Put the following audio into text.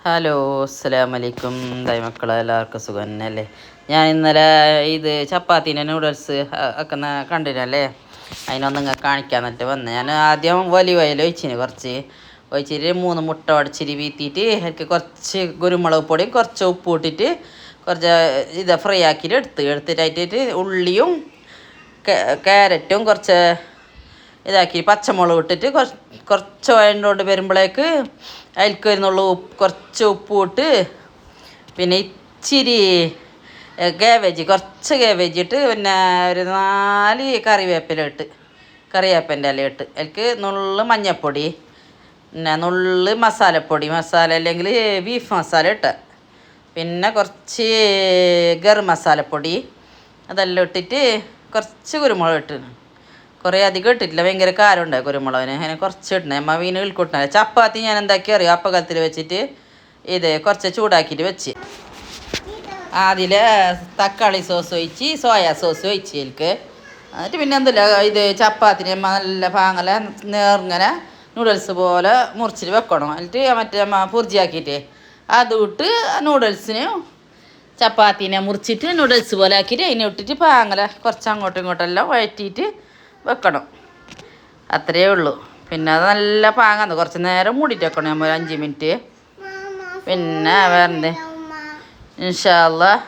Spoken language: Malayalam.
ഹലോ അസ്സലാമലൈക്കും മക്കളെ എല്ലാവർക്കും സുഖം തന്നെയല്ലേ. ഞാൻ ഇന്നലെ ഇത് ചപ്പാത്തിൻ്റെ നൂഡിൽസ് ഒക്കെ കണ്ടിനല്ലേ, അതിനൊന്നും നിങ്ങൾ കാണിക്കാൻ എന്നിട്ട് വന്ന്. ഞാൻ ആദ്യം വലിയ ഓയിൽ കുറച്ച് ഒഴിച്ചിട്ട് 3 മുട്ട ഉടച്ചിരി വീത്തിയിട്ട് എനിക്ക് കുറച്ച് കുരുമുളക് പൊടിയും കുറച്ച് ഉപ്പ് ഇട്ടിട്ട് കുറച്ച് ഇത് ഫ്രൈ ആക്കിയിട്ട് എടുത്തിട്ടായിട്ട് ഉള്ളിയും ക്യാരറ്റും കുറച്ച് ഇതാക്കി പച്ചമുളക് ഇട്ടിട്ട് കുറച്ച് വഴണ്ടോണ്ട് വരുമ്പോഴേക്ക് അതിലേക്ക് വരുന്നുള്ളൂ കുറച്ച് ഉപ്പ് ഇട്ട് പിന്നെ ഇച്ചിരി കുറച്ച് കാബേജ് ഇട്ട് പിന്നെ ഒരു 4 കറിവേപ്പിൻ്റെ ഇല ഇട്ട് അതിലേക്ക് നുള്ളു മഞ്ഞൾപ്പൊടി, പിന്നെ നുള്ളു മസാലപ്പൊടി, അല്ലെങ്കിൽ ബീഫ് മസാല ഇട്ട്, പിന്നെ കുറച്ച് ഗരം മസാലപ്പൊടി അതെല്ലാം ഇട്ടിട്ട് കുറച്ച് കുരുമുളക് ഇട്ട്, കുറേ അധികം ഇട്ടിട്ടില്ല, ഭയങ്കര കാരമുണ്ടായി കുരുമുളകിന്. അങ്ങനെ കുറച്ച് ഇടണേ. അമ്മ വീണ് ഇൽക്കൊട്ട ചപ്പാത്തി ഞാൻ എന്താക്കി അറിയാം, അപ്പകലത്തിൽ വെച്ചിട്ട് ഇത് കുറച്ച് ചൂടാക്കിയിട്ട് വെച്ച് അതിൽ തക്കാളി സോസ് ഒഴിച്ച് സോയാ സോസ് ഒഴിച്ച് അതിലേക്ക്. എന്നിട്ട് പിന്നെ എന്തല്ല ഇത് ചപ്പാത്തിന് നല്ല പാങ്ങല നേർങ്ങനെ നൂഡിൽസ് പോലെ മുറിച്ചിട്ട് വെക്കണം. എന്നിട്ട് മറ്റേ പുർജിയാക്കിയിട്ട് അതിട്ട് നൂഡിൽസിന് ചപ്പാത്തിനെ മുറിച്ചിട്ട് നൂഡിൽസ് പോലെ ആക്കിയിട്ട് അതിനെ ഇട്ടിട്ട് പാങ്ങല കുറച്ച് അങ്ങോട്ടും ഇങ്ങോട്ടെല്ലാം വഴറ്റിയിട്ട് വെക്കണം. അത്രയേ ഉള്ളൂ. പിന്നെ അത് നല്ല പാങ്ങാന്ന് കുറച്ച് നേരം മൂടിയിട്ട് വെക്കണം, നമ്മൾ 5 മിനിറ്റ്. പിന്നെ വേറെ ഇൻഷാ അല്ലാഹ്